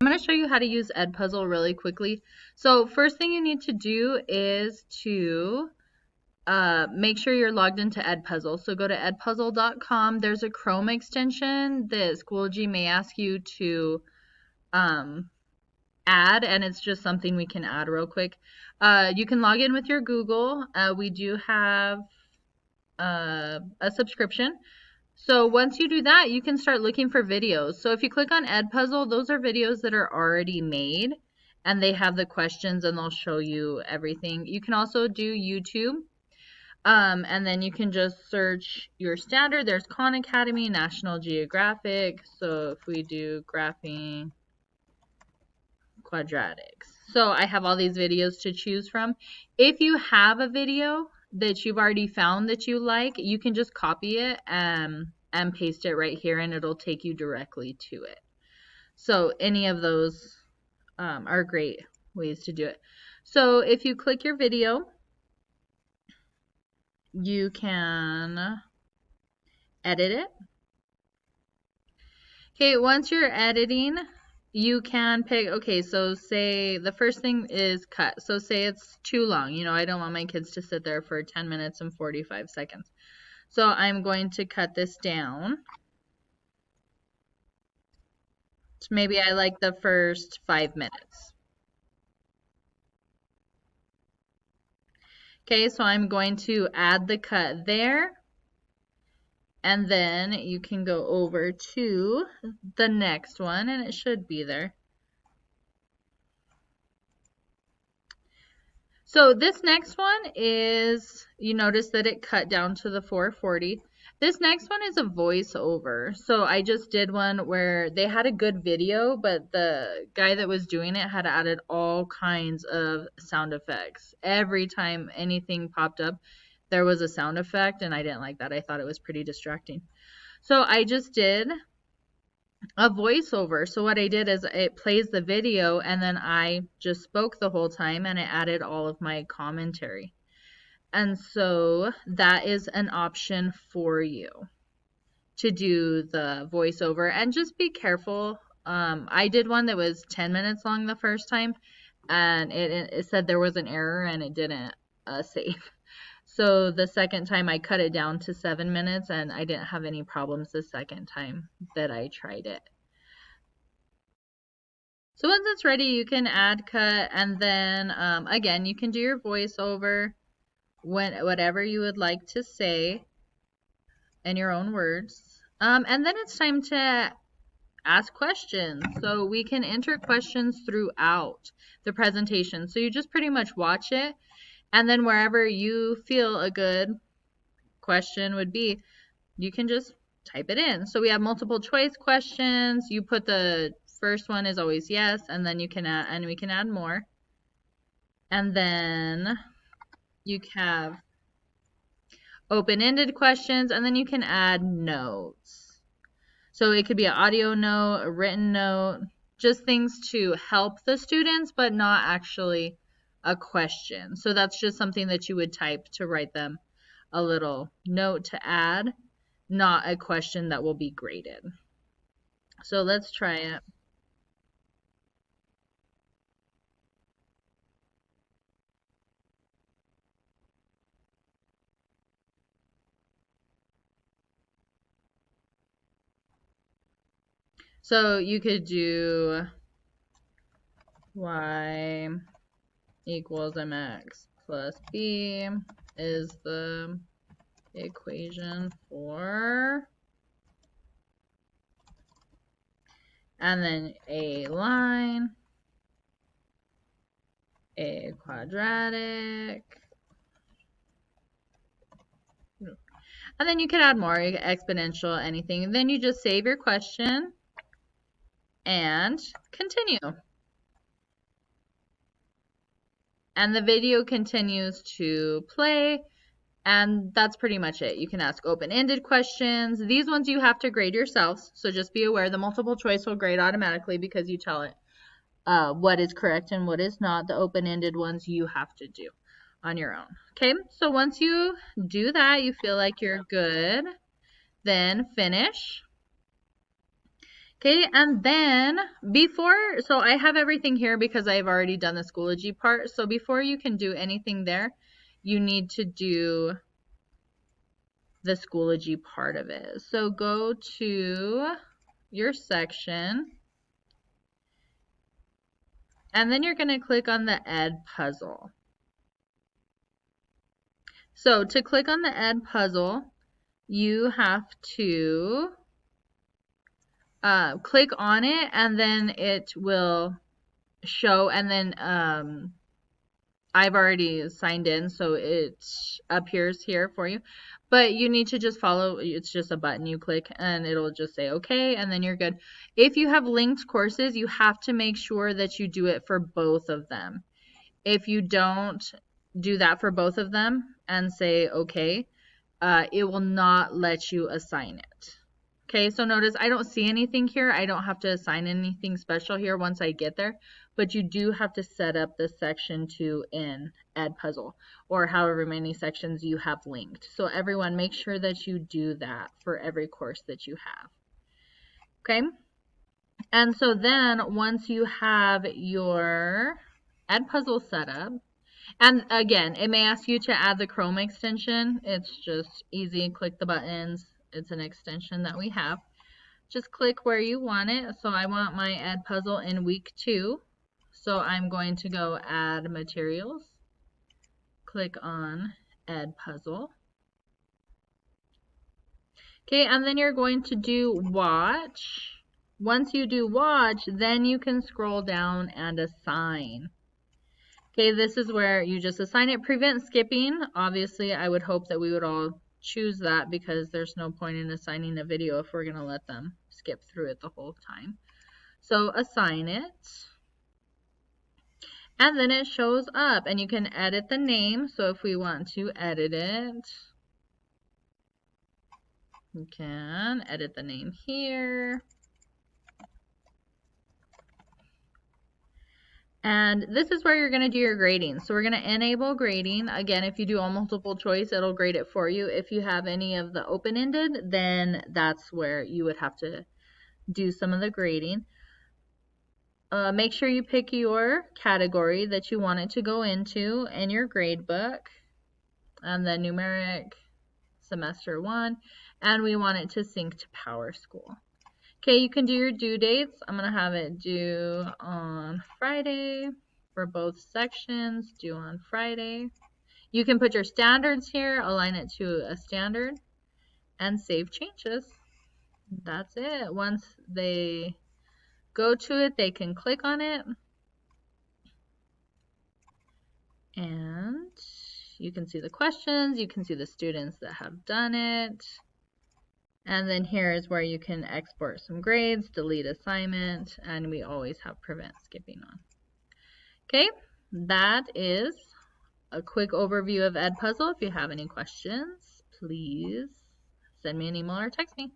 I'm going to show you how to use Edpuzzle really quickly. So first thing you need to do is to make sure you're logged into Edpuzzle. So go to edpuzzle.com. There's a Chrome extension that Schoology may ask you to add, and it's just something we can add real quick. You can log in with your Google. We do have a subscription. So once you do that, you can start looking for videos. So if you click on Edpuzzle, those are videos that are already made, and they have the questions and they'll show you everything. You can also do YouTube. And then you can just search your standard. There's Khan Academy, National Geographic. So if we do graphing quadratics. So I have all these videos to choose from. If you have a video that you've already found that you like, you can just copy it and paste it right here, and it'll take you directly to it. So any of those are great ways to do it. So if you click your video, you can edit it. Okay, once you're editing, you can pick, okay, so say the first thing is cut. So say it's too long. You know, I don't want my kids to sit there for 10 minutes and 45 seconds. So I'm going to cut this down. So maybe I like the first 5 minutes. Okay, so I'm going to add the cut there. And then you can go over to the next one, and it should be there. So this next one is, you notice that it cut down to the 440. This next one is a voiceover. So I just did one where they had a good video, but the guy that was doing it had added all kinds of sound effects. Every time anything popped up, there was a sound effect, and I didn't like that. I thought it was pretty distracting. So I just did a voiceover. So what I did is it plays the video, and then I just spoke the whole time, and it added all of my commentary. And so that is an option for you to do the voiceover, and just be careful. I did one that was 10 minutes long the first time, and it said there was an error and it didn't save. So the second time I cut it down to 7 minutes, and I didn't have any problems the second time that I tried it. So once it's ready, you can add cut, and then again, you can do your voiceover, whatever you would like to say in your own words. And then it's time to ask questions. So we can enter questions throughout the presentation. So you just pretty much watch it, and then wherever you feel a good question would be, you can just type it in. So we have multiple choice questions. You put the first one is always yes, and then you can add, and we can add more. And then you have open-ended questions, and then you can add notes. So it could be an audio note, a written note, just things to help the students, but not actually a question. So that's just something that you would type to write them a little note to add, not a question that will be graded. So let's try it. So you could do y equals mx plus b is the equation for, and then a line, a quadratic, and then you can add more, exponential, anything. And then you just save your question and continue. And the video continues to play, and that's pretty much it. You can ask open-ended questions. These ones you have to grade yourselves, so just be aware the multiple choice will grade automatically because you tell it what is correct and what is not. The open-ended ones you have to do on your own. Okay, so once you do that, you feel like you're good, then finish. Okay, and then so I have everything here because I've already done the Schoology part. So before you can do anything there, you need to do the Schoology part of it. So go to your section, and then you're going to click on the Edpuzzle. So to click on the Edpuzzle, you have to click on it, and then it will show, and then I've already signed in, so it appears here for you. But you need to just follow, it's just a button you click and it'll just say okay, and then you're good. If you have linked courses, you have to make sure that you do it for both of them. If you don't do that for both of them and say okay, it will not let you assign it. Okay, so notice I don't see anything here. I don't have to assign anything special here once I get there, but you do have to set up this section to in Edpuzzle, or however many sections you have linked. So everyone, make sure that you do that for every course that you have. Okay, and so then once you have your Edpuzzle set up, and again, it may ask you to add the Chrome extension. It's just easy. Click the buttons. It's an extension that we have. Just click where you want it. So I want my Edpuzzle in week 2. So I'm going to go add materials. Click on Edpuzzle. Okay, and then you're going to do watch. Once you do watch, then you can scroll down and assign. Okay, this is where you just assign it. Prevent skipping. Obviously, I would hope that we would all choose that because there's no point in assigning a video if we're going to let them skip through it the whole time. So assign it. And then it shows up and you can edit the name. So if we want to edit it, you can edit the name here. And this is where you're going to do your grading. So we're going to enable grading. Again, if you do all multiple choice, it'll grade it for you. If you have any of the open-ended, then that's where you would have to do some of the grading. Make sure you pick your category that you want it to go into in your grade book. And then numeric, semester 1. And we want it to sync to PowerSchool. Okay, you can do your due dates. I'm going to have it due on Friday for both sections, due on Friday. You can put your standards here, align it to a standard, and save changes. That's it. Once they go to it, they can click on it. And you can see the questions, you can see the students that have done it. And then here is where you can export some grades, delete assignment, and we always have prevent skipping on. Okay, that is a quick overview of Edpuzzle. If you have any questions, please send me an email or text me.